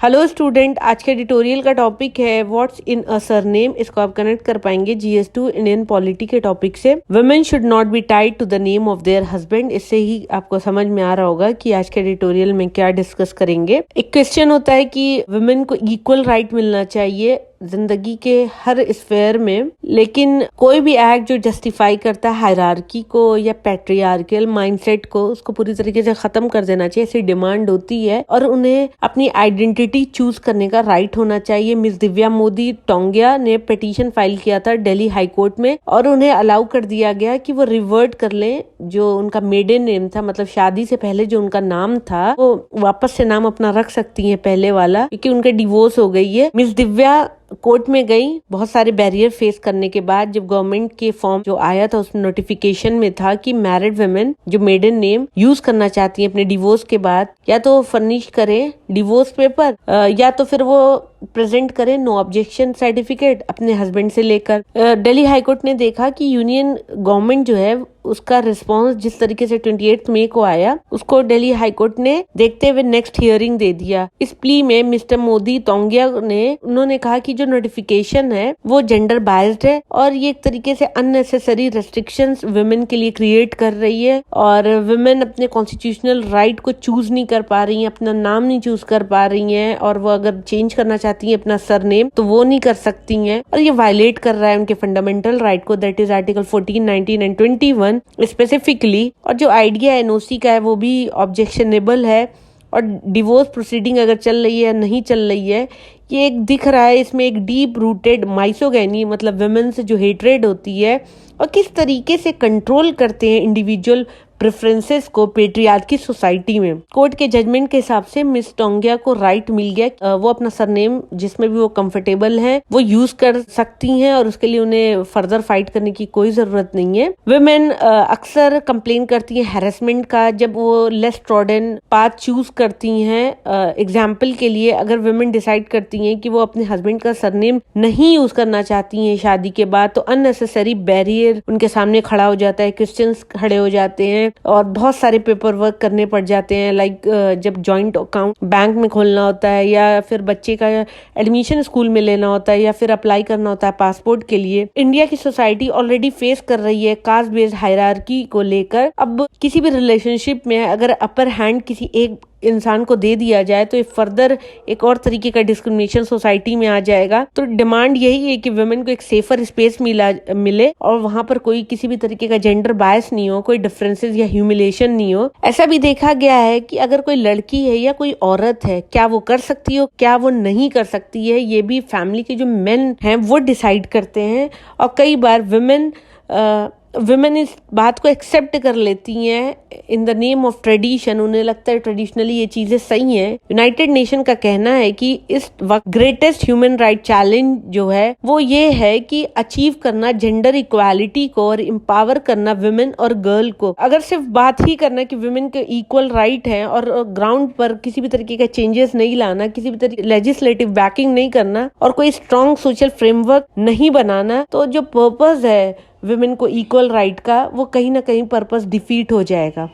Hello student, आज के editorial का टॉपिक है व्हाट्स इन अ सरनेम। इसको आप कनेक्ट कर पाएंगे GS2 इंडियन पॉलिटी के टॉपिक से। Women should not be tied to the name of their husband. इससे ही आपको समझ में आ रहा होगा कि आज के एडिटोरियल में क्या डिस्कस करेंगे। एक क्वेश्चन होता है कि वुमेन को इक्वल राइट मिलना चाहिए जिंदगी के हर स्फेयर में, लेकिन कोई भी एक्ट जो जस्टिफाई करता है हायरार्की को या पैट्रियार्कल माइंडसेट को, उसको पूरी तरीके से खत्म कर देना चाहिए, ऐसी डिमांड होती है। और उन्हें अपनी आइडेंटिटी चूज करने का राइट होना चाहिए। मिस दिव्या मोदी टोंगिया ने पिटीशन फाइल किया था दिल्ली हाई कोर्ट में, और उन्हें अलाउ कर दिया गया कि वो रिवर्ट कर लें जो उनका मेडन नेम था, मतलब शादी से पहले जो उनका नाम था, वो वापस से नाम अपना रख सकती हैं पहले वाला, क्योंकि उनके डिवोर्स हो गई है। मिस दिव्या कोर्ट में गई बहुत सारे बैरियर फेस करने के बाद। जब गवर्नमेंट के फॉर्म जो आया था उसमें नोटिफिकेशन में था कि मैरिड वुमेन जो मेडन नेम यूज करना चाहती है अपने डिवोर्स के बाद, या तो फर्निश करें डिवोर्स पेपर या तो फिर वो प्रेजेंट करें नो ऑब्जेक्शन सर्टिफिकेट अपने हस्बैंड से लेकर। दिल्ली हाईकोर्ट ने देखा कि यूनियन गवर्नमेंट जो है उसका रिस्पांस जिस तरीके से 28 मई को आया, उसको दिल्ली हाईकोर्ट ने देखते हुए नेक्स्ट हियरिंग दे दिया। इस प्ली में मिस्टर मोदी टोंगिया उन्होंने कहा कि जो नोटिफिकेशन है वो जेंडर बायस्ड है और ये एक तरीके से अननेसेसरी रेस्ट्रिक्शंस वुमेन के लिए क्रिएट कर रही है, और वुमेन अपने कॉन्स्टिट्यूशनल राइट को चूज नहीं कर पा रही है, अपना नाम नहीं चूज कर पा रही है, और वो अगर चेंज करना चाहती है अपना सरनेम तो वो नहीं कर सकती हैं, और ये वायलेट कर रहा है उनके फंडामेंटल राइट को, that is article 14, 19 and 21 specifically. और जो आइडिया एनओसी का है वो भी ऑब्जेक्शनेबल है, और डिवोर्स प्रोसीडिंग अगर चल रही है या नहीं चल रही है, ये एक दिख रहा है इसमें एक डीप रूटेड माइसोगैनी, मतलब वुमेन से जो हेट्रेड होती है, और किस तरीके से कंट्रोल करते हैं इंडिविजुअल प्रेफरेंसेस को पेट्रियार्की सोसाइटी में। कोर्ट के जजमेंट के हिसाब से मिस टोंगिया को राइट मिल गया, वो अपना सरनेम जिसमें भी वो कंफर्टेबल हैं वो यूज कर सकती हैं, और उसके लिए उन्हें फर्दर फाइट करने की कोई जरूरत नहीं है। वुमेन अक्सर कंप्लेन करती हैं हैरेसमेंट का जब वो लेस ट्रॉडन पाथ चूज करती हैं। एग्जाम्पल के लिए अगर वुमेन डिसाइड करती हैं कि वो अपने हस्बैंड का सरनेम नहीं यूज करना चाहती हैं शादी के बाद, तो अननेसेसरी बैरियर उनके सामने खड़ा हो जाता है, क्वेश्चंस खड़े हो जाते हैं और बहुत सारे पेपर वर्क करने पड़ जाते हैं। लाइक जब जॉइंट अकाउंट बैंक में खोलना होता है, या फिर बच्चे का एडमिशन स्कूल में लेना होता है, या फिर अप्लाई करना होता है पासपोर्ट के लिए। इंडिया की सोसाइटी ऑलरेडी फेस कर रही है कास्ट बेस्ड हायरार्की को लेकर। अब किसी भी रिलेशनशिप में अगर अपर हैंड किसी एक इंसान को दे दिया जाए तो फर्दर एक और तरीके का डिस्क्रिमिनेशन सोसाइटी में आ जाएगा। तो डिमांड यही है कि वुमेन को एक सेफर स्पेस मिले, और वहां पर कोई किसी भी तरीके का जेंडर बायस नहीं हो, कोई डिफरेंसेस या ह्यूमिलेशन नहीं हो। ऐसा भी देखा गया है कि अगर कोई लड़की है या कोई औरत है, क्या वो कर सकती हो, क्या वो नहीं कर सकती है, ये भी फैमिली के जो मेन हैं वो डिसाइड करते हैं। और कई बार वुमेन इस बात को एक्सेप्ट कर लेती हैं in the name of tradition. उन्हें लगता है ट्रेडिशनली ये चीजें सही हैं। यूनाइटेड नेशन का कहना है कि इस वक्त ग्रेटेस्ट ह्यूमन राइट चैलेंज जो है वो ये है कि अचीव करना जेंडर इक्वालिटी को और एम्पावर करना वुमेन और गर्ल को। अगर सिर्फ बात ही करना कि वुमेन के इक्वल राइट है और ग्राउंड पर किसी भी तरीके का चेंजेस नहीं लाना, किसी भी तरीके लेजिस्लेटिव बैकिंग नहीं करना, और कोई स्ट्रॉन्ग सोशल फ्रेमवर्क नहीं बनाना, तो जो पर्पस है वुमेन को इक्वल राइट का, वो कहीं ना कहीं पर्पस डिफीट हो जाएगा।